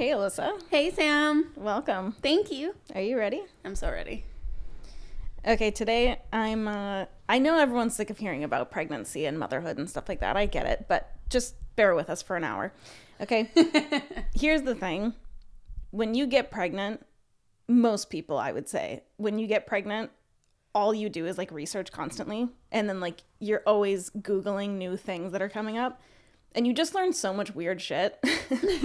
Hey, Alyssa. Hey, Sam. Welcome. Thank you. Are you ready? I'm so ready. Okay, today I know everyone's sick of hearing about pregnancy and motherhood and stuff like that. I get it, but just bear with us for an hour. Okay? Here's the thing. When you get pregnant, most people, I would say, when you get pregnant, all you do is like research constantly. And then like you're always Googling new things that are coming up. And you just learn so much weird shit.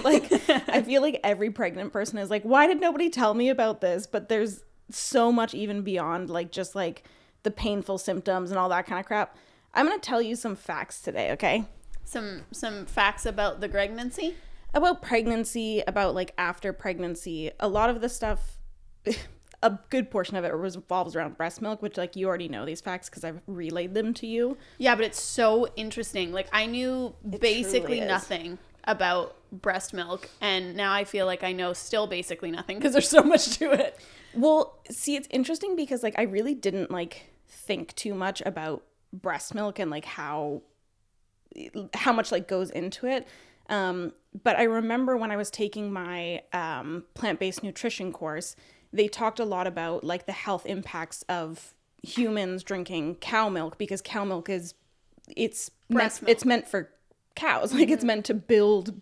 Like, I feel like every pregnant person is like, why did nobody tell me about this? But there's so much even beyond like just like the painful symptoms and all that kind of crap. I'm going to tell you some facts today, okay? Some facts about the pregnancy? About pregnancy, about like after pregnancy. A lot of the stuff, a good portion of it revolves around breast milk, which like you already know these facts because I've relayed them to you. Yeah, but it's so interesting. Like I knew basically nothing about breast milk, and now I feel like I know still basically nothing because there's so much to it. Well, see, it's interesting because like I really didn't like think too much about breast milk and like how much like goes into it. But I remember when I was taking my plant-based nutrition course, they talked a lot about like the health impacts of humans drinking cow milk because cow milk is it's meant for cows. Like it's meant to build,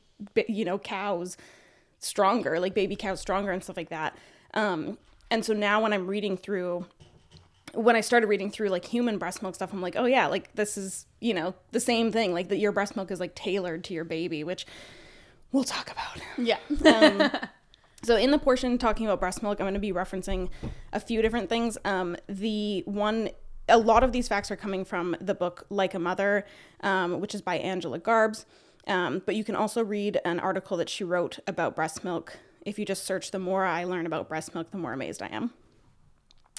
cows stronger, like baby cows stronger and stuff like that. And so now when I started reading through like human breast milk stuff, I'm like, oh yeah, like this is, the same thing. Like that your breast milk is like tailored to your baby, which we'll talk about. Yeah. So in the portion talking about breast milk, I'm going to be referencing a few different things. A lot of these facts are coming from the book Like a Mother, which is by Angela Garbs. But you can also read an article that she wrote about breast milk. If you just search "The more I learn about breast milk, the more amazed I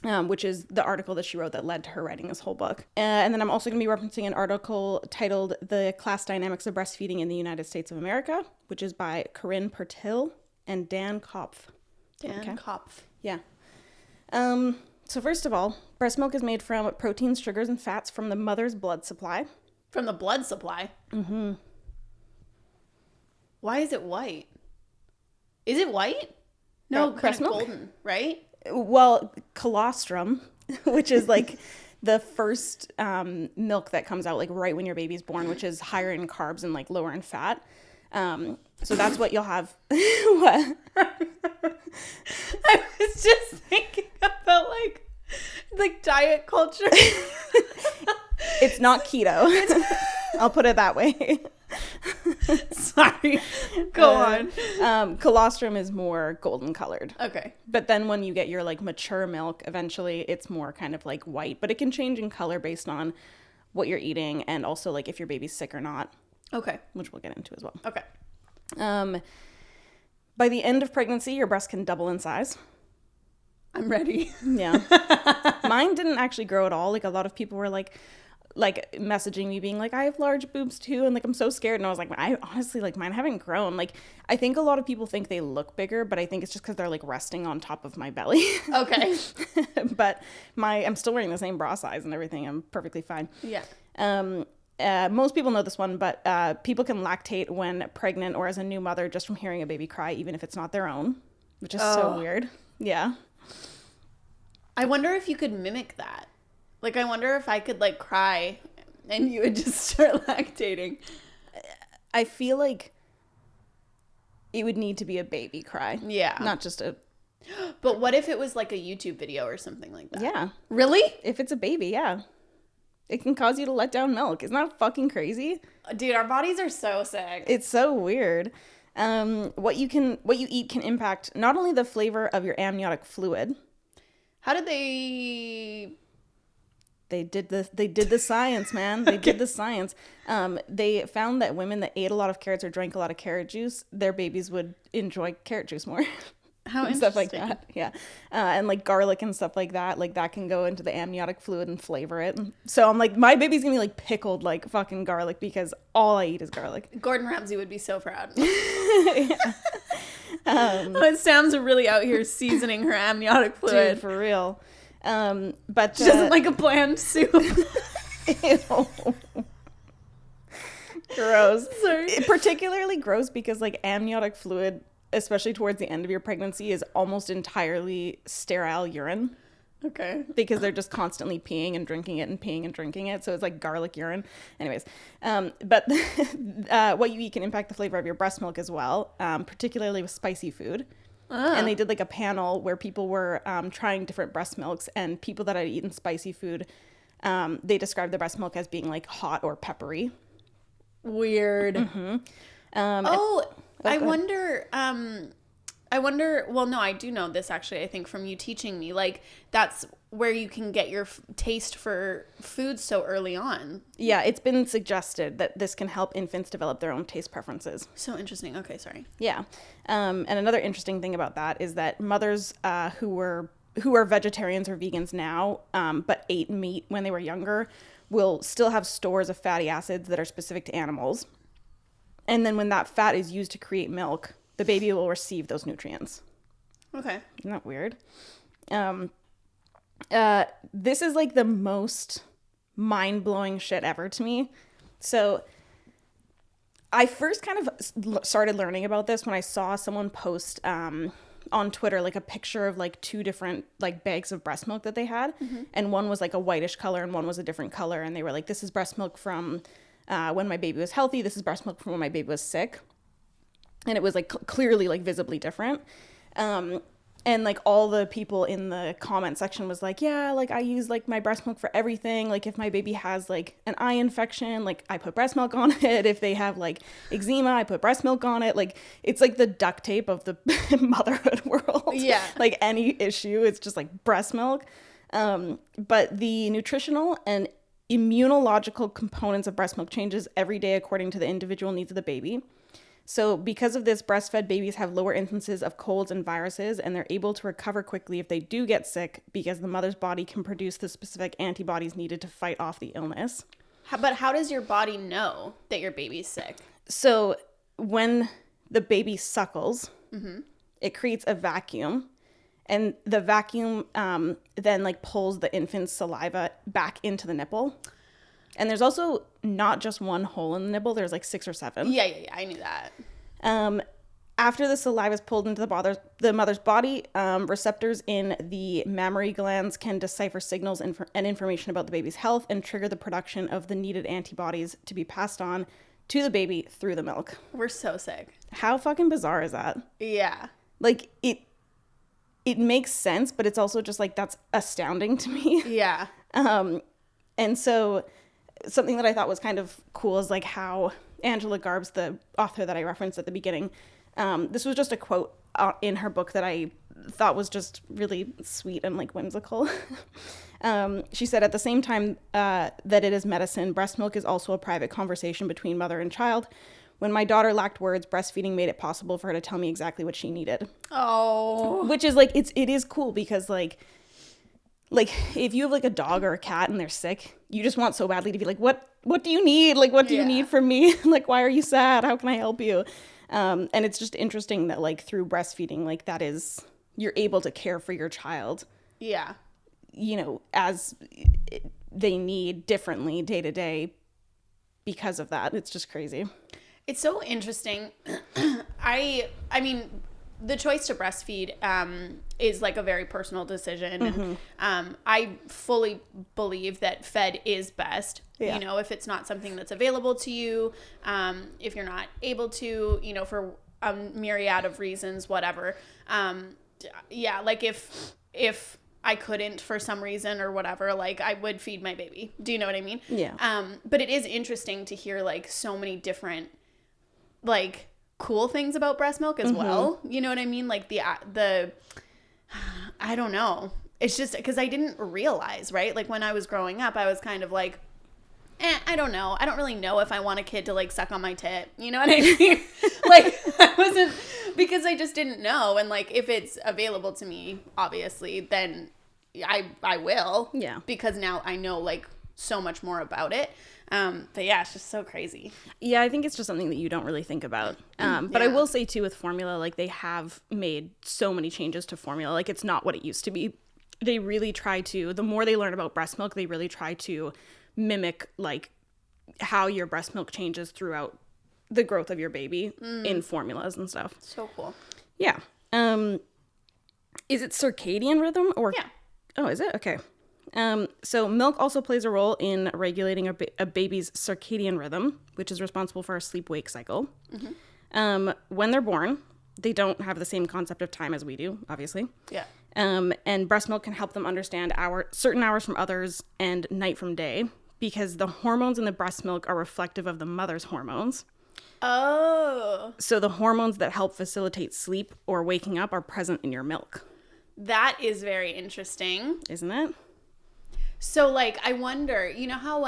am," which is the article that she wrote that led to her writing this whole book. And then I'm also going to be referencing an article titled "The Class Dynamics of Breastfeeding in the United States of America," which is by Corinne Pertil and Dan Kopf. Kopf. Yeah. So first of all, breast milk is made from proteins, sugars, and fats from the mother's blood supply. From the blood supply? Mm-hmm. Why is it white? Is it white? No, breast milk? Golden, right? Well, colostrum, which is like the first milk that comes out like right when your baby's born, which is higher in carbs and like lower in fat. So that's what you'll have. What? I was just thinking about like diet culture. It's not keto. I'll put it that way. Sorry. Go on. Colostrum is more golden colored. Okay. But then when you get your like mature milk, eventually it's more kind of like white, but it can change in color based on what you're eating and also like if your baby's sick or not. Okay. Which we'll get into as well. Okay. By the end of pregnancy, your breast can double in size. I'm ready. Yeah. Mine didn't actually grow at all. Like a lot of people were like messaging me being like, I have large boobs too. And like, I'm so scared. And I was like, I honestly, like mine haven't grown. Like, I think a lot of people think they look bigger, but I think it's just because they're like resting on top of my belly. Okay. But I'm still wearing the same bra size and everything. I'm perfectly fine. Yeah. Most people know this one, but people can lactate when pregnant or as a new mother just from hearing a baby cry, even if it's not their own, which is so weird. Yeah. I wonder if you could mimic that. Like, I wonder if I could, like, cry and you would just start lactating. I feel like it would need to be a baby cry. Yeah. Not just a... But what if it was, like, a YouTube video or something like that? Yeah. Really? If it's a baby, yeah. It can cause you to let down milk. Isn't that fucking crazy? Dude, our bodies are so sick. It's so weird. What you eat can impact not only the flavor of your amniotic fluid. How did they... They did the science, man. They did the science. They found that women that ate a lot of carrots or drank a lot of carrot juice, their babies would enjoy carrot juice more. How interesting. Stuff like that. Yeah. And like garlic and stuff like that can go into the amniotic fluid and flavor it. So I'm like, my baby's gonna be like pickled like fucking garlic because all I eat is garlic. Gordon Ramsay would be so proud. Sam's really out here seasoning her amniotic fluid. Dude, for real. But she doesn't like a bland soup. Ew. Gross. Sorry. Particularly gross because like amniotic fluid especially towards the end of your pregnancy, is almost entirely sterile urine. Okay. Because they're just constantly peeing and drinking it and peeing and drinking it. So it's like garlic urine. Anyways, but what you eat can impact the flavor of your breast milk as well, particularly with spicy food. And they did like a panel where people were trying different breast milks, and people that had eaten spicy food, they described the breast milk as being like hot or peppery. Weird. I wonder, well, no, I do know this actually, I think from you teaching me, like that's where you can get your taste for food so early on. Yeah, it's been suggested that this can help infants develop their own taste preferences. So interesting. Okay, sorry. Yeah. And another interesting thing about that is that mothers who are vegetarians or vegans now, but ate meat when they were younger, will still have stores of fatty acids that are specific to animals. And then when that fat is used to create milk, the baby will receive those nutrients. Okay. Isn't that weird? This is like the most mind-blowing shit ever to me. So I first kind of started learning about this when I saw someone post on Twitter like a picture of like two different like bags of breast milk that they had. And one was like a whitish color and one was a different color. And they were like, this is breast milk from when my baby was healthy. This is breast milk from when my baby was sick. And it was like clearly like visibly different. And like all the people in the comment section was like, yeah, like I use like my breast milk for everything. Like if my baby has like an eye infection, like I put breast milk on it. If they have like eczema, I put breast milk on it. Like it's like the duct tape of the motherhood world. Yeah. Like any issue, it's just like breast milk. But the nutritional and immunological components of breast milk changes every day according to the individual needs of the baby. So because of this, breastfed babies have lower instances of colds and viruses, and they're able to recover quickly if they do get sick because the mother's body can produce the specific antibodies needed to fight off the illness. But how does your body know that your baby's sick? So when the baby suckles, it creates a vacuum, and the vacuum then like pulls the infant's saliva back into the nipple. And there's also not just one hole in the nipple. There's like 6 or 7. Yeah. I knew that. After the saliva is pulled into the mother's body, receptors in the mammary glands can decipher signals and information about the baby's health and trigger the production of the needed antibodies to be passed on to the baby through the milk. We're so sick. How fucking bizarre is that? Yeah. Like it makes sense, but it's also just like that's astounding to me. Yeah. And so something that I thought was kind of cool is like how Angela Garbs, the author that I referenced at the beginning, this was just a quote in her book that I thought was just really sweet and like whimsical. She said, at the same time that it is medicine, breast milk is also a private conversation between mother and child. When my daughter lacked words, breastfeeding made it possible for her to tell me exactly what she needed. Oh. Which is like, it is cool because like if you have like a dog or a cat and they're sick, you just want so badly to be like, what do you need? Like, what do you need from me? Like, why are you sad? How can I help you? And it's just interesting that like through breastfeeding, like that is, you're able to care for your child. Yeah. You know, as they need differently day to day because of that. It's just crazy. It's so interesting. I mean, the choice to breastfeed is like a very personal decision. And I fully believe that fed is best. Yeah. You know, if it's not something that's available to you, if you're not able to, you know, for a myriad of reasons, whatever. Yeah, like if I couldn't for some reason or whatever, like I would feed my baby. Do you know what I mean? Yeah. But it is interesting to hear like so many different like cool things about breast milk as well. You know what I mean? Like the I don't know. It's just because I didn't realize, right? Like when I was growing up, I was kind of like, I don't know. I don't really know if I want a kid to like suck on my tit. You know what I mean? Like I wasn't, because I just didn't know. And like if it's available to me, obviously, then I will. Yeah. Because now I know like so much more about it. But yeah, it's just so crazy. Yeah, I think it's just something that you don't really think about. But I will say too, with formula, like they have made so many changes to formula. Like it's not what it used to be. They really try to, the more they learn about breast milk, they really try to mimic like how your breast milk changes throughout the growth of your baby in formulas and stuff. So cool. Yeah. Is it circadian rhythm or? Yeah. Oh, is it? Okay. So milk also plays a role in regulating a baby's circadian rhythm, which is responsible for our sleep-wake cycle. When they're born, they don't have the same concept of time as we do, obviously. Yeah. And breast milk can help them understand certain hours from others and night from day, because the hormones in the breast milk are reflective of the mother's hormones. Oh. So the hormones that help facilitate sleep or waking up are present in your milk. That is very interesting. Isn't it? So, like, I wonder, you know how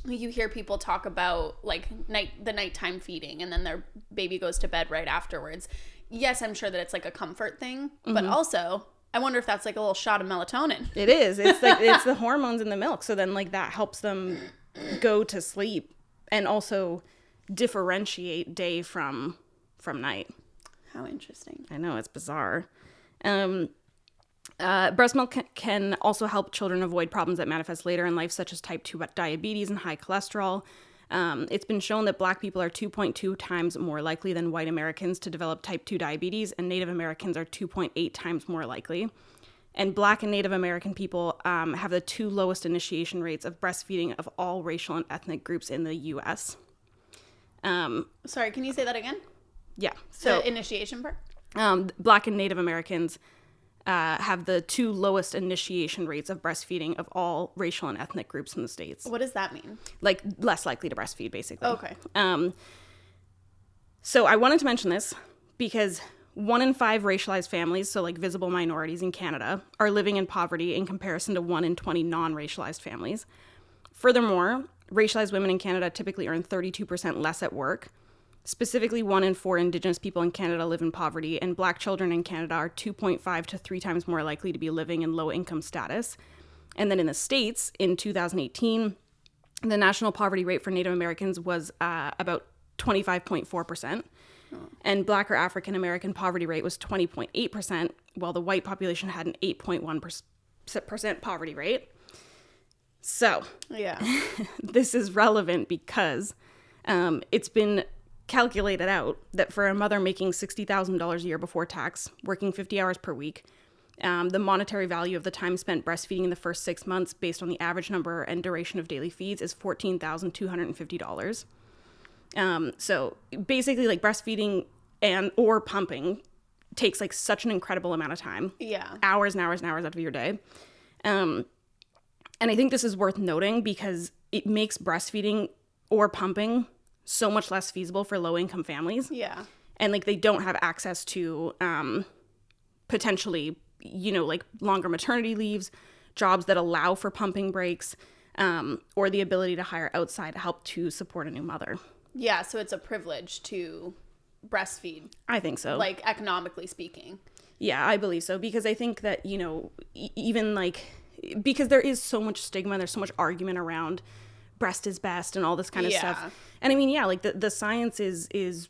you hear people talk about, like, the nighttime feeding and then their baby goes to bed right afterwards. Yes, I'm sure that it's, like, a comfort thing. But also, I wonder if that's, like, a little shot of melatonin. It is. It's, like, it's the hormones in the milk. So then, like, that helps them go to sleep and also differentiate day from night. How interesting. I know, it's bizarre. Breast milk can also help children avoid problems that manifest later in life, such as type 2 diabetes and high cholesterol. It's been shown that Black people are 2.2 times more likely than white Americans to develop type 2 diabetes, and Native Americans are 2.8 times more likely. And Black and Native American people have the 2 lowest initiation rates of breastfeeding of all racial and ethnic groups in the U.S. Sorry, can you say that again? Yeah. So The initiation part? Black and Native Americans have the 2 lowest initiation rates of breastfeeding of all racial and ethnic groups in the States. What does that mean? Like, less likely to breastfeed, basically. Okay. So I wanted to mention this because 1 in 5 racialized families, so like visible minorities in Canada, are living in poverty in comparison to 1 in 20 non-racialized families. Furthermore, racialized women in Canada typically earn 32% less at work. Specifically, 1 in 4 Indigenous people in Canada live in poverty, and Black children in Canada are 2.5 to 3 times more likely to be living in low-income status. And then in the States, in 2018, the national poverty rate for Native Americans was about 25.4%. And Black or African American poverty rate was 20.8%, while the white population had an 8.1% poverty rate. So, Yeah. this is relevant because it's been calculated out that for a mother making $60,000 a year before tax, working 50 hours per week, the monetary value of the time spent breastfeeding in the first 6 months based on the average number and duration of daily feeds is $14,250. So basically, like, breastfeeding or pumping takes like such an incredible amount of time. Yeah. Hours and hours and hours out of your day. And I think this is worth noting because it makes breastfeeding or pumping so much less feasible for low-income families. Yeah. And, like, they don't have access to potentially, like, longer maternity leaves, jobs that allow for pumping breaks, or the ability to hire outside help to support a new mother. Yeah, so it's a privilege to breastfeed. I think so. Like, economically speaking. Yeah, I believe so. Because I think that, even, like, because there is so much stigma and there's so much argument around breast is best and all this kind of stuff. And I mean, yeah, like the science is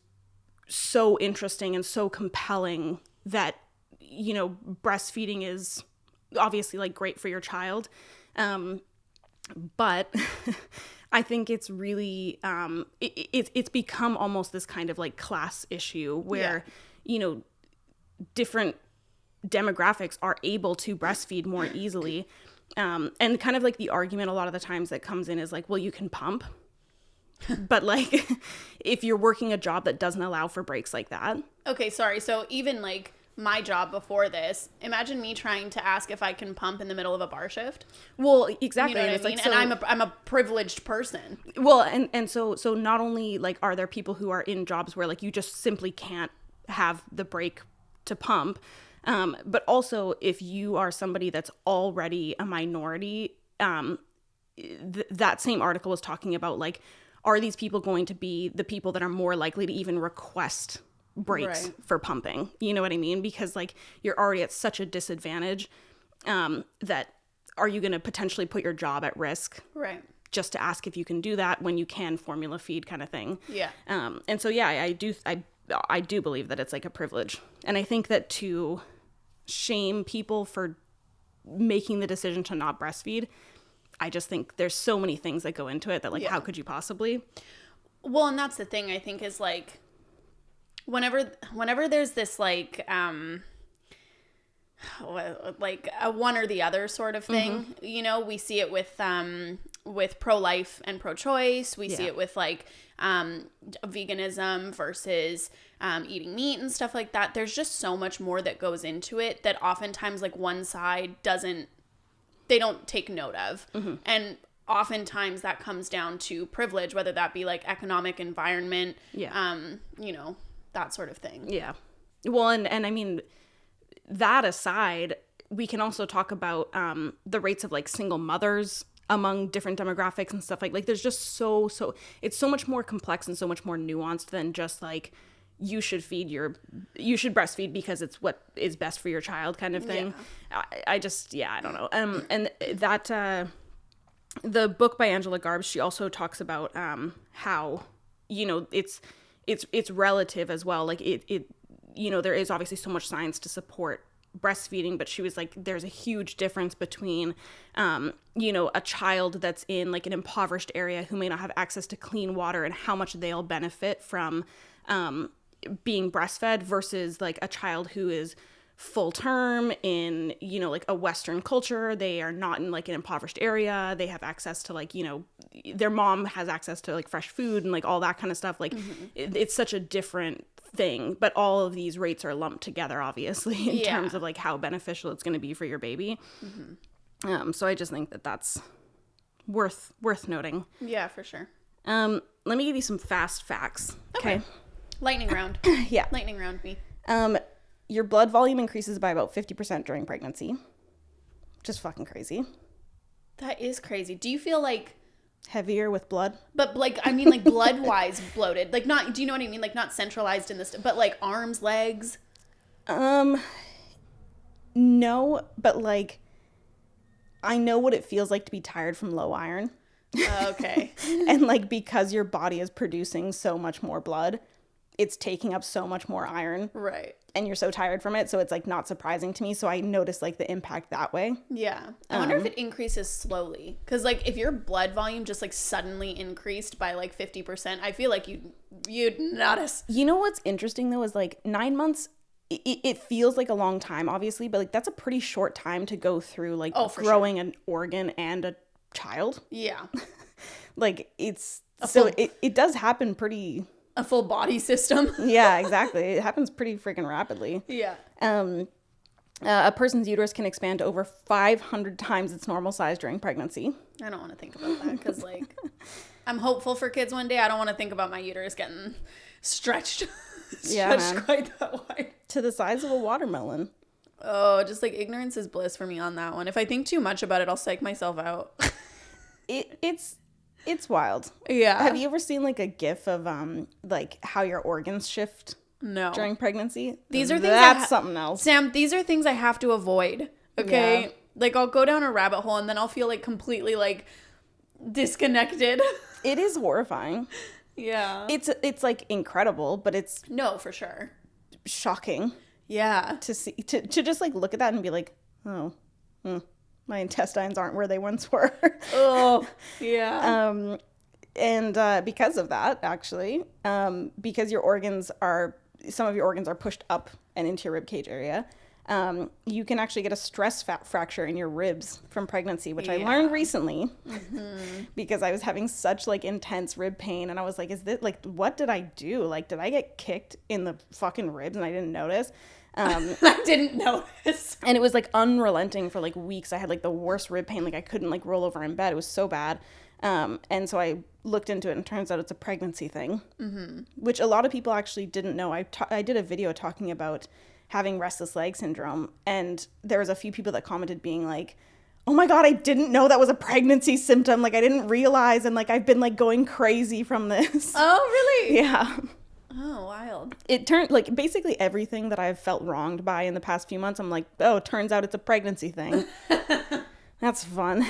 so interesting and so compelling that, breastfeeding is obviously like great for your child. But I think it's really, it's become almost this kind of like class issue where, different demographics are able to breastfeed more easily. And kind of like the argument a lot of the times that comes in is like, well, you can pump. But like, if you're working a job that doesn't allow for breaks like that. Okay, sorry. So even like my job before this, imagine me trying to ask if I can pump in the middle of a bar shift. Well, exactly. You know what I mean? Like, so, and I'm a privileged person. Well, and so not only like are there people who are in jobs where like you just simply can't have the break to pump, but also if you are somebody that's already a minority, that same article was talking about like, are these people going to be the people that are more likely to even request breaks for pumping? You know what I mean? Because like you're already at such a disadvantage, that are you going to potentially put your job at risk? Right. Just to ask if you can do that when you can formula feed kind of thing. Yeah. And so, yeah, I do believe that it's like a privilege. And I think that to shame people for making the decision to not breastfeed, I just think there's so many things that go into it that like, how could you possibly? Well, and that's the thing I think is like, whenever there's this like a one or the other sort of thing, you know, we see it with pro-life and pro-choice. We see it with like veganism versus eating meat and stuff like that. There's just so much more that goes into it that oftentimes like one side they don't take note of. And oftentimes that comes down to privilege, whether that be like economic environment, you know, that sort of thing. Yeah. Well, and I mean, that aside, we can also talk about the rates of like single mothers among different demographics and stuff like there's just so it's so much more complex and so much more nuanced than just like you should breastfeed because it's what is best for your child kind of thing. I don't know. And that the book by Angela Garbs, she also talks about how, you know, it's relative as well. Like it you know, there is obviously so much science to support breastfeeding, but she was like, there's a huge difference between, you know, a child that's in like an impoverished area who may not have access to clean water and how much they'll benefit from being breastfed versus like a child who is full term in, you know, like a Western culture. They are not in like an impoverished area. They have access to like, you know, their mom has access to like fresh food and like all that kind of stuff. Like it's such a different thing, but all of these rates are lumped together obviously in terms of like how beneficial it's going to be for your baby. So I just think that that's worth noting. Yeah, for sure. Let me give you some fast facts. Okay. Lightning round. Yeah. Lightning round me. Your blood volume increases by about 50% during pregnancy. Just fucking crazy. That is crazy. Do you feel like heavier with blood? But like, I mean, like blood wise bloated, like not, do you know what I mean? Like not centralized in this, but like arms, legs. No, but like, I know what it feels like to be tired from low iron. Okay. And like, because your body is producing so much more blood, it's taking up so much more iron. Right. And you're so tired from it. So it's like not surprising to me. So I notice like the impact that way. Yeah. I wonder if it increases slowly. Cause like if your blood volume just like suddenly increased by like 50%, I feel like you'd notice. You know what's interesting though is like 9 months, it feels like a long time obviously, but like that's a pretty short time to go through like growing an organ and a child. Yeah. Like it's, so it does happen pretty... A full body system. Yeah, exactly. It happens pretty freaking rapidly. Yeah. A person's uterus can expand to over 500 times its normal size during pregnancy. I don't want to think about that because, like, I'm hopeful for kids one day. I don't want to think about my uterus getting stretched quite that wide. To the size of a watermelon. Oh, just like ignorance is bliss for me on that one. If I think too much about it, I'll psych myself out. It's wild. Yeah. Have you ever seen like a GIF of like how your organs shift? No. During pregnancy? These are things that's something else. Sam, these are things I have to avoid. Okay? Yeah. Like I'll go down a rabbit hole and then I'll feel like completely like disconnected. It is horrifying. Yeah. It's like incredible, but it's no, for sure. Shocking. Yeah. To see to just like look at that and be like, oh, my intestines aren't where they once were. Oh, yeah. And because of that, actually, because some of your organs are pushed up and into your rib cage area, you can actually get a stress fracture in your ribs from pregnancy, which I learned recently because I was having such like intense rib pain. And I was like, is this like, what did I do? Like, did I get kicked in the fucking ribs and I didn't notice? I didn't notice. And it was like unrelenting for like weeks. I had like the worst rib pain. Like I couldn't like roll over in bed. It was so bad. And so I looked into it and it turns out it's a pregnancy thing, which a lot of people actually didn't know. I did a video talking about having restless leg syndrome. And there was a few people that commented being like, oh my God, I didn't know that was a pregnancy symptom. Like I didn't realize. And like, I've been like going crazy from this. Oh, really? Yeah. Oh, wild. It turned like basically everything that I've felt wronged by in the past few months. I'm like, oh, it turns out it's a pregnancy thing. That's fun.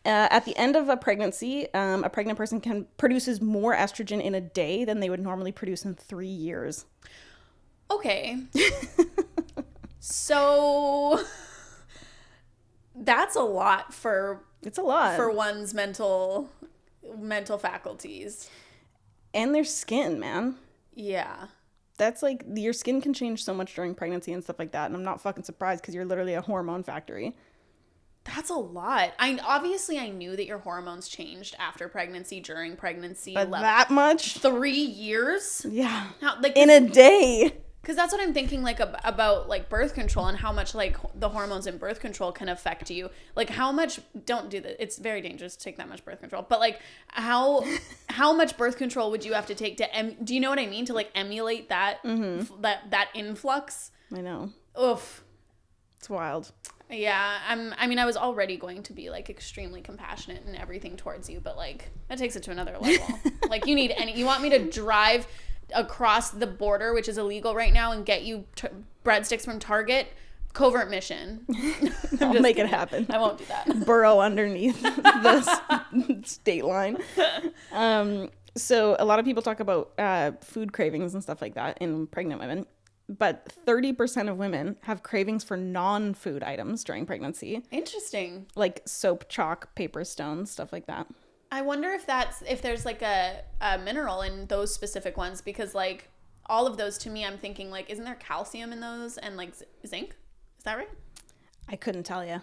At the end of a pregnancy, a pregnant person produces more estrogen in a day than they would normally produce in 3 years. Okay. So that's a lot for one's mental faculties. And their skin, man. Yeah. That's like, your skin can change so much during pregnancy and stuff like that. And I'm not fucking surprised because you're literally a hormone factory. That's a lot. I knew that your hormones changed after pregnancy, during pregnancy. But that much? 3 years? Yeah. Like in a day. Because that's what I'm thinking, like, about, like, birth control and how much, like, the hormones in birth control can affect you. Like, how much, don't do that. It's very dangerous to take that much birth control. But, like, how much birth control would you have to take to, do you know what I mean? To, like, emulate that, that influx? I know. Oof. It's wild. Yeah, I was already going to be, like, extremely compassionate and everything towards you, but, like, that takes it to another level. Like, you want me to drive across the border, which is illegal right now, and get you breadsticks from Target? Covert mission. I'll make it happen. I won't do that. Burrow underneath the state line. So a lot of people talk about food cravings and stuff like that in pregnant women. But 30% of women have cravings for non-food items during pregnancy. Interesting. Like soap, chalk, paper stones, stuff like that. I wonder if there's like a mineral in those specific ones, because like all of those, to me, I'm thinking like, isn't there calcium in those and like zinc? Is that right? I couldn't tell you.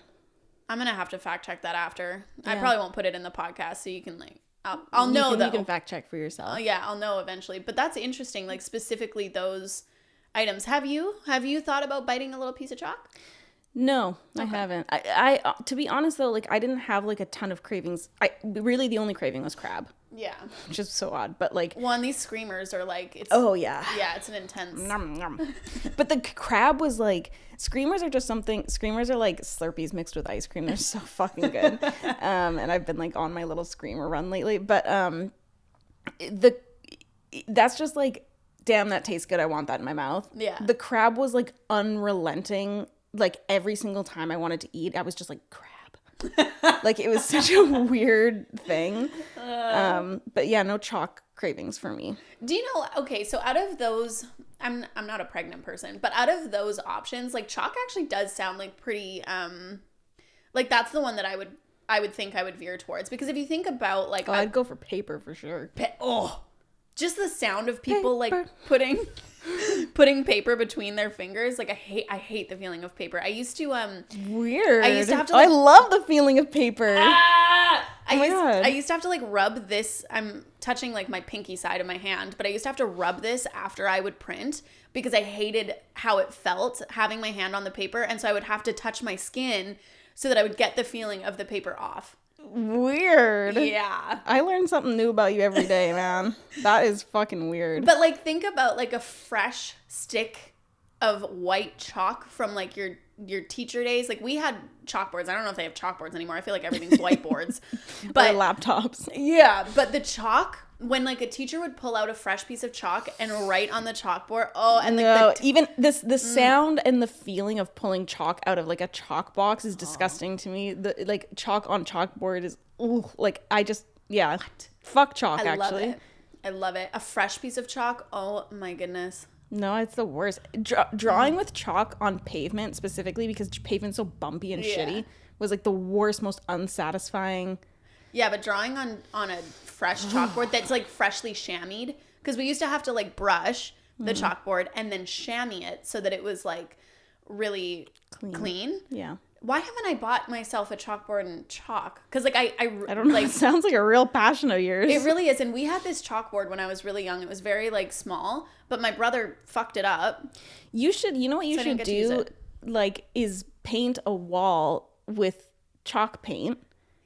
I'm going to have to fact check that after. Yeah. I probably won't put it in the podcast, so you can like, I'll know though. You can fact check for yourself. Yeah, I'll know eventually. But that's interesting, like specifically those items. Have you thought about biting a little piece of chalk? No, okay. I haven't. I to be honest though, like I didn't have like a ton of cravings. Really the only craving was crab. Yeah. Which is so odd, but like. Well, and these screamers are like, it's. Oh yeah. Yeah, it's an intense. Nom, nom. But the crab was like, screamers are just something. Screamers are like Slurpees mixed with ice cream. They're so fucking good. And I've been like on my little screamer run lately, but that's just like, damn, that tastes good. I want that in my mouth. Yeah. The crab was like unrelenting. Like every single time I wanted to eat, I was just like, crab. Like it was such a weird thing. But yeah, no chalk cravings for me. Do you know, okay, so out of those, I'm not a pregnant person, but out of those options, like chalk actually does sound like pretty, like that's the one that I would think I would veer towards. Because if you think about like. I'd go for paper for sure. Just the sound of people like putting paper between their fingers. Like I hate the feeling of paper. I used to weird. I used to have to like, I love the feeling of paper. I used to have to like rub this. I'm touching like my pinky side of my hand, but I used to have to rub this after I would print because I hated how it felt having my hand on the paper, and so I would have to touch my skin so that I would get the feeling of the paper off. Weird. Yeah. I learn something new about you every day, man. That is fucking weird. But like think about like a fresh stick of white chalk from like your teacher days. Like we had chalkboards. I don't know if they have chalkboards anymore. I feel like everything's whiteboards. But or laptops. Yeah, but the chalk, when like a teacher would pull out a fresh piece of chalk and write on the chalkboard, and like even the sound and the feeling of pulling chalk out of like a chalk box is disgusting to me. The like chalk on chalkboard is like I just fuck chalk. I love it. A fresh piece of chalk. Oh my goodness. No, it's the worst. Drawing with chalk on pavement specifically because pavement's so bumpy and shitty was like the worst, most unsatisfying. Yeah, but drawing on a fresh chalkboard that's like freshly chamoised, because we used to have to like brush the chalkboard and then chamois it so that it was like really clean. Yeah. Why haven't I bought myself a chalkboard and chalk? Because like I don't know. Like, it sounds like a real passion of yours. It really is. And we had this chalkboard when I was really young. It was very like small, but my brother fucked it up. You know what you should do? Like is paint a wall with chalk paint.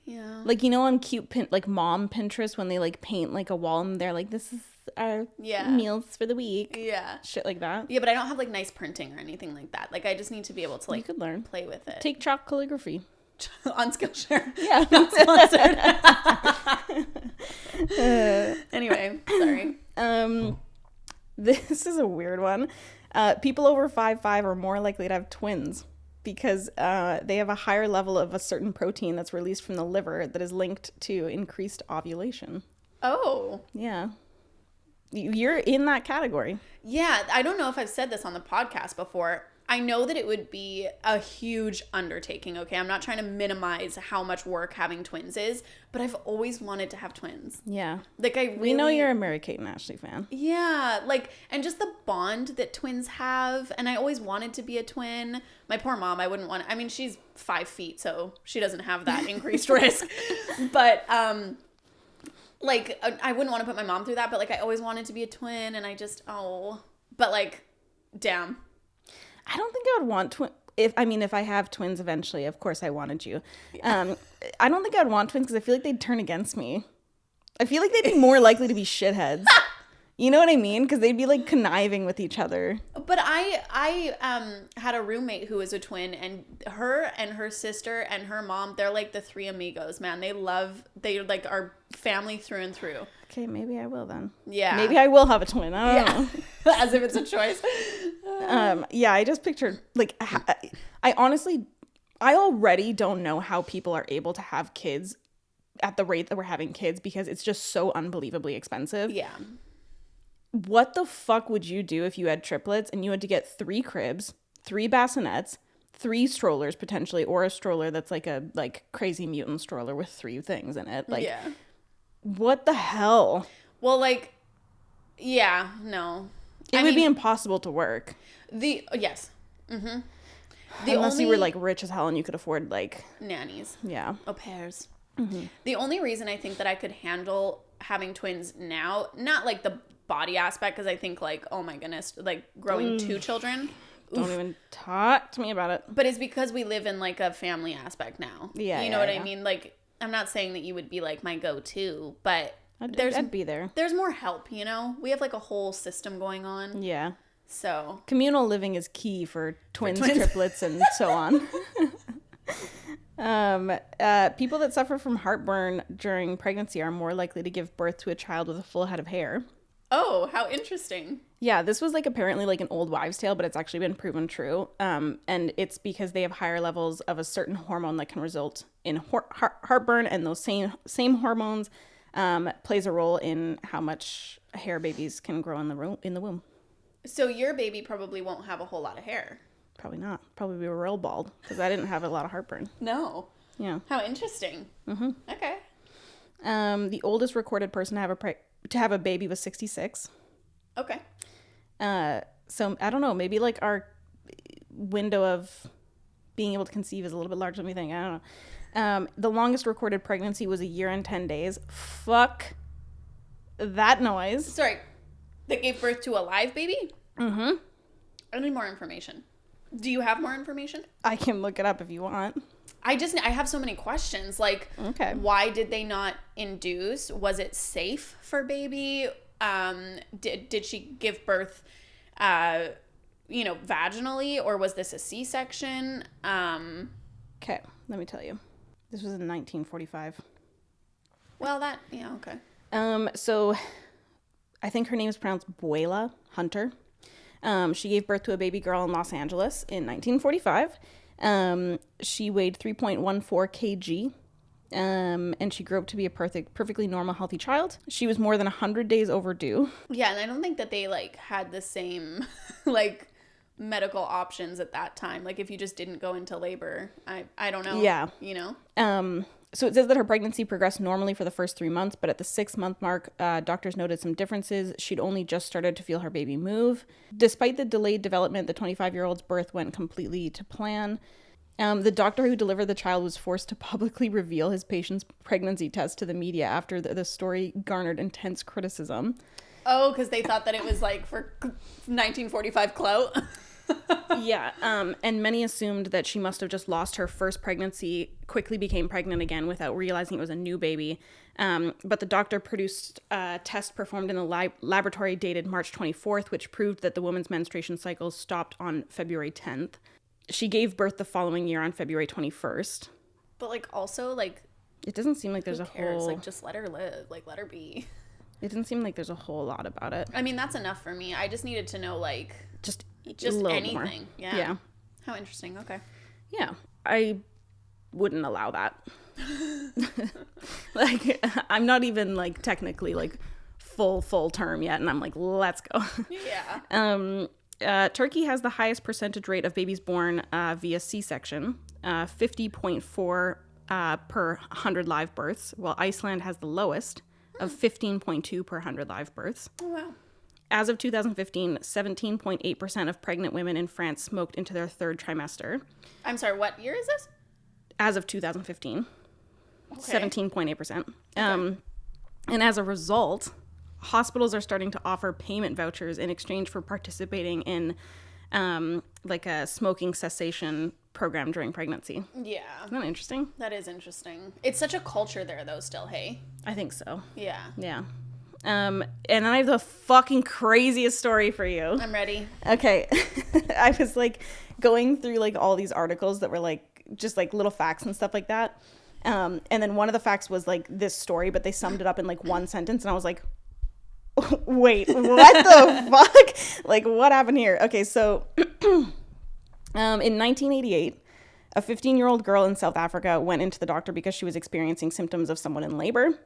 Yeah. Like, you know, on cute like mom Pinterest when they like paint like a wall and they're like, this is our meals for the week. Yeah. Shit like that. Yeah, but I don't have like nice printing or anything like that. Like I just need to be able to like you could learn. Play with it. Take chalk calligraphy. On Skillshare. Yeah. Not sponsored. Anyway, sorry. This is a weird one. People over 5'5" are more likely to have twins because they have a higher level of a certain protein that's released from the liver that is linked to increased ovulation. Oh. Yeah. You're in that category. Yeah. I don't know if I've said this on the podcast before. I know that it would be a huge undertaking, okay? I'm not trying to minimize how much work having twins is, but I've always wanted to have twins. Yeah. Like, We know you're a Mary-Kate and Ashley fan. Yeah, like, and just the bond that twins have, and I always wanted to be a twin. My poor mom, I wouldn't want, I mean, she's 5 feet, so she doesn't have that increased risk, but, like, I wouldn't want to put my mom through that, but, like, I always wanted to be a twin, and I just, but, like, damn. I don't think I would want if I have twins eventually, of course I wanted you. I don't think I'd want twins because I feel like they'd turn against me. I feel like they'd be more likely to be shitheads. You know what I mean? Because they'd be like conniving with each other. But I had a roommate who was a twin, and her sister and her mom, they're like the three amigos, man. They like are family through and through. Okay, maybe I will then. Yeah. Maybe I will have a twin. I don't know. As if it's a choice. Yeah, I just pictured, like, I already don't know how people are able to have kids at the rate that we're having kids because it's just so unbelievably expensive. Yeah. What the fuck would you do if you had triplets and you had to get 3 cribs, 3 bassinets, 3 strollers potentially, or a stroller that's like a crazy mutant stroller with 3 things in it? Like, yeah. What the hell? Well, like, yeah, no. It would be impossible to work. Yes. Mm-hmm. Unless you were like rich as hell and you could afford like nannies. Yeah. Au pairs. Mm-hmm. The only reason I think that I could handle having twins now, not like the body aspect, because I think like, oh my goodness, like growing 2 children. Don't even talk to me about it. But it's because we live in like a family aspect now. Yeah. You know what I mean? Like, I'm not saying that you would be like my go-to, but I'd be there. There's more help, you know? We have like a whole system going on. Yeah. So communal living is key for twins, triplets, and so on. People that suffer from heartburn during pregnancy are more likely to give birth to a child with a full head of hair. Oh, how interesting. Yeah, this was like apparently like an old wives' tale, but it's actually been proven true. And it's because they have higher levels of a certain hormone that can result in heartburn, and those same hormones plays a role in how much hair babies can grow in the womb. So your baby probably won't have a whole lot of hair. Probably not. Probably be real bald because I didn't have a lot of heartburn. No. Yeah. How interesting. Mm-hmm. Okay. The oldest recorded person to have a baby was 66. Okay. So I don't know. Maybe like our window of being able to conceive is a little bit larger than we think. I don't know. The longest recorded pregnancy was 1 year and 10 days. Fuck that noise. Sorry. That gave birth to a live baby? Mm-hmm. I need more information. Do you have more information? I can look it up if you want. I have so many questions. Like, okay. Why did they not induce? Was it safe for baby? Did she give birth, vaginally, or was this a C-section? Okay, let me tell you. This was in 1945. Well, okay. So I think her name is pronounced Buela Hunter. She gave birth to a baby girl in Los Angeles in 1945. She weighed 3.14 kg. And she grew up to be a perfectly normal, healthy child. She was more than 100 days overdue. Yeah, and I don't think that they had the same medical options at that time. Like if you just didn't go into labor, I don't know. Yeah. So it says that her pregnancy progressed normally for the first 3 months, but at the 6-month mark, doctors noted some differences. She'd only just started to feel her baby move. Despite the delayed development, the 25-year-old's birth went completely to plan. The doctor who delivered the child was forced to publicly reveal his patient's pregnancy test to the media after the story garnered intense criticism. Oh, because they thought that it was for 1945 clout? Yeah, and many assumed that she must have just lost her first pregnancy, quickly became pregnant again without realizing it was a new baby. But the doctor produced a test performed in a laboratory dated March 24th, which proved that the woman's menstruation cycle stopped on February 10th. She gave birth the following year on February 21st. But also it doesn't seem like there's a cares? whole... just let her live. Let her be. It doesn't seem like there's a whole lot about it. I mean, that's enough for me. I just needed to know just anything. More. Yeah. How interesting. Okay. Yeah. I wouldn't allow that. I'm not even technically full term yet, and I'm let's go. Yeah. Turkey has the highest percentage rate of babies born via C-section, 50.4 per 100 live births, while Iceland has the lowest of 15.2 per 100 live births. Oh, wow. As of 2015, 17.8% of pregnant women in France smoked into their third trimester. I'm sorry, what year is this? As of 2015, Okay. 17.8%. Okay. And as a result, hospitals are starting to offer payment vouchers in exchange for participating in like a smoking cessation program during pregnancy. Yeah. Isn't that interesting? That is interesting. It's such a culture there, though, still, hey? I think so. Yeah. Yeah. And then I have the fucking craziest story for you. I'm ready. Okay. I was like going through like all these articles that were like just like little facts and stuff like that. And then one of the facts was like this story, but they summed it up in like one sentence. And I was like, wait, what the fuck? Like, what happened here? Okay, so in 1988, a 15-year-old girl in South Africa went into the doctor because she was experiencing symptoms of someone in labor.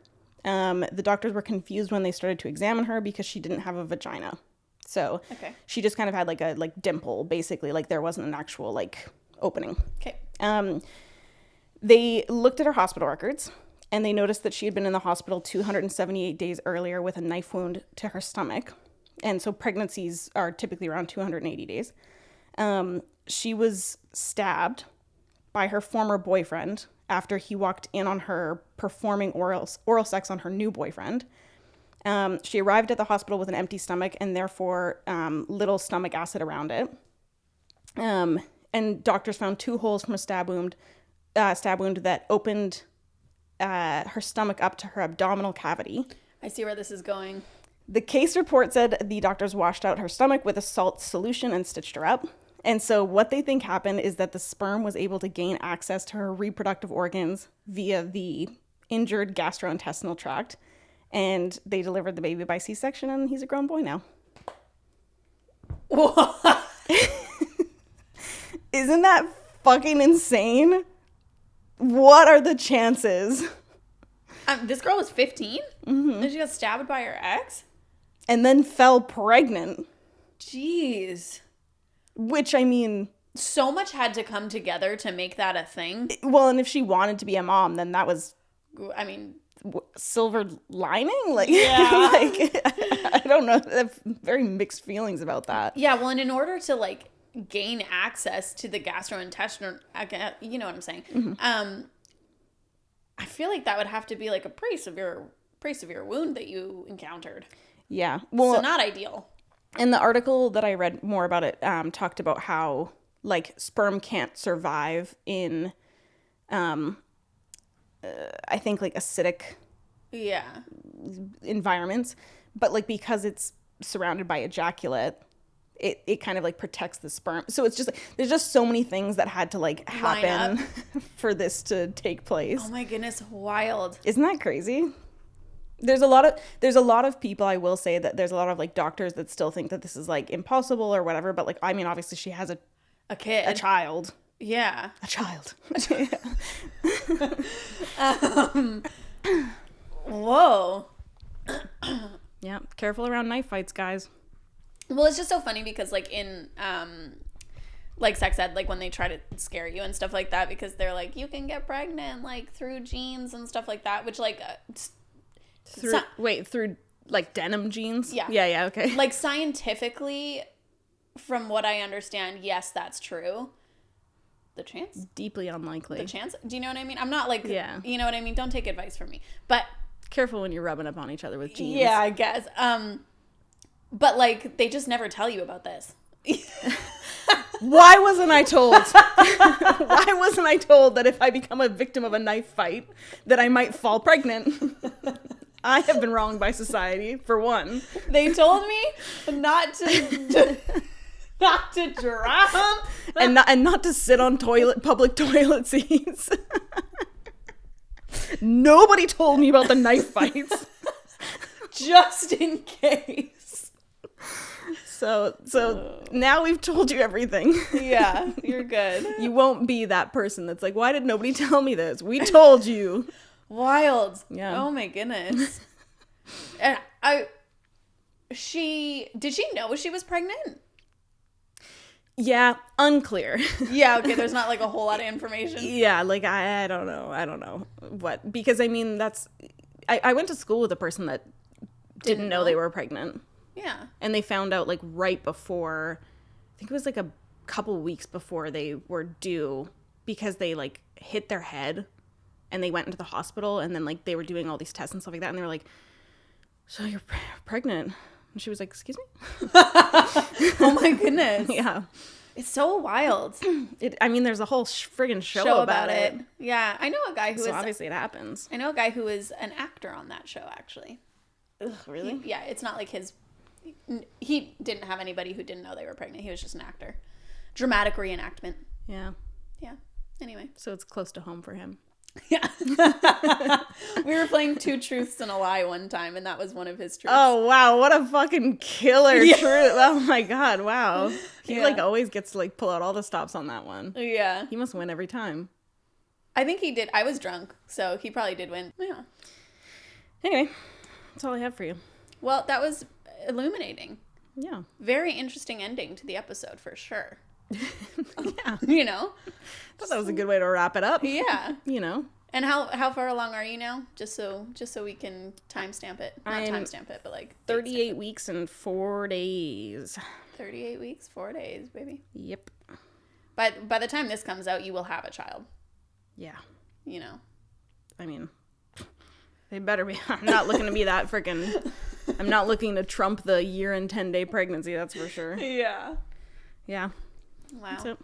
The doctors were confused when they started to examine her because she didn't have a vagina. So she just kind of had like a like dimple, basically. Like there wasn't an actual like opening. Okay. They looked at her hospital records and they noticed that she had been in the hospital 278 days earlier with a knife wound to her stomach. And so pregnancies are typically around 280 days. She was stabbed by her former boyfriend after he walked in on her performing oral sex on her new boyfriend. She arrived at the hospital with an empty stomach and therefore little stomach acid around it. And doctors found 2 holes from a stab wound that opened her stomach up to her abdominal cavity. I see where this is going. The case report said the doctors washed out her stomach with a salt solution and stitched her up. And so what they think happened is that the sperm was able to gain access to her reproductive organs via the injured gastrointestinal tract. And they delivered the baby by C-section, and he's a grown boy now. What? Isn't that fucking insane? What are the chances? This girl was 15? Mm-hmm. And she got stabbed by her ex? And then fell pregnant. Jeez. Which, I mean... So much had to come together to make that a thing. Well, and if she wanted to be a mom, then that was... I mean... silver lining? Like, yeah. Like, I don't know. I have very mixed feelings about that. Yeah, well, and in order to, like, gain access to the gastrointestinal... You know what I'm saying? Mm-hmm. I feel like that would have to be, like, a pretty severe wound that you encountered. Yeah. Well, so not ideal. And the article that I read more about it talked about how, like, sperm can't survive in, I think, like, acidic environments. But, like, because it's surrounded by ejaculate, it kind of, like, protects the sperm. So it's just, like, there's just so many things that had to, like, happen for this to take place. Oh, my goodness. Wild. Isn't that crazy? There's a lot of people, I will say that there's a lot of like doctors that still think that this is like impossible or whatever, but like, I mean, obviously she has a kid, a child. Yeah. A child. Whoa. Yeah. Careful around knife fights, guys. Well, it's just so funny because like in, like sex ed, like when they try to scare you and stuff like that, because they're like, you can get pregnant like through genes and stuff like that, which like, through like denim jeans? Yeah, okay. Like scientifically, from what I understand, yes, that's true. The chance? Deeply unlikely. The chance? Do you know what I mean? I'm not like, yeah. You know what I mean? Don't take advice from me. But careful when you're rubbing up on each other with jeans. Yeah, I guess. But like, they just never tell you about this. Why wasn't I told? Why wasn't I told that if I become a victim of a knife fight, that I might fall pregnant? I have been wronged by society, for one. They told me not to drown and not to sit on public toilet seats. Nobody told me about the knife fights. Just in case. So now we've told you everything. Yeah, you're good. You won't be that person that's like, why did nobody tell me this? We told you. Wild. Yeah. Oh my goodness. And did she know she was pregnant? Yeah, unclear. Yeah, okay, there's not like a whole lot of information. Yeah, like I don't know what, because I mean I went to school with a person that didn't know they were pregnant. Yeah. And they found out like right before, I think it was like a couple weeks before they were due, because they like hit their head and they went into the hospital, and then like they were doing all these tests and stuff like that, and they were like, so you're pregnant? And she was like, excuse me? Oh my goodness. Yeah. It's so wild. I mean, there's a whole friggin' show about it. Yeah, I know a guy who So obviously it happens. I know a guy who is an actor on that show, actually. Ugh, really? Yeah, it's not like he didn't have anybody who didn't know they were pregnant. He was just an actor. Dramatic reenactment. Yeah. Yeah. Anyway. So it's close to home for him. Yeah. We were playing 2 truths and a lie one time, and that was one of his truths. Oh, wow. What a fucking killer truth. Oh, my God. Wow. He, like, always gets to, like, pull out all the stops on that one. Yeah. He must win every time. I think he did. I was drunk, so he probably did win. Yeah. Anyway, that's all I have for you. Well, that was illuminating. Yeah. Very interesting ending to the episode, for sure. Yeah. You know? I thought that was a good way to wrap it up. Yeah. You know? And how far along are you now? Just so we can timestamp it. Not timestamp it, but like 38 weeks and 4 days. 38 weeks, 4 days, baby. Yep. But by the time this comes out, you will have a child. Yeah. You know. I mean, they better be. I'm not looking to be that freaking. I'm not looking to trump the 1 and 10 day pregnancy. That's for sure. Yeah. Yeah. Wow. That's it.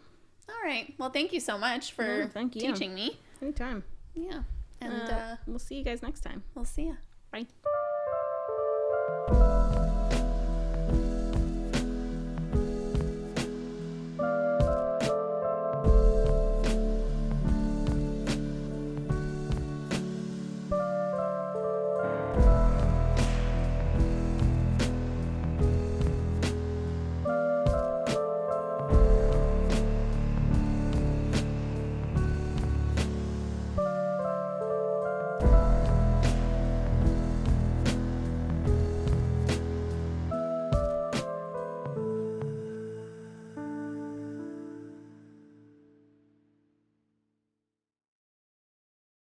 All right. Well, thank you so much for teaching me. Anytime. Yeah. And We'll see you guys next time. we'll see ya. Bye.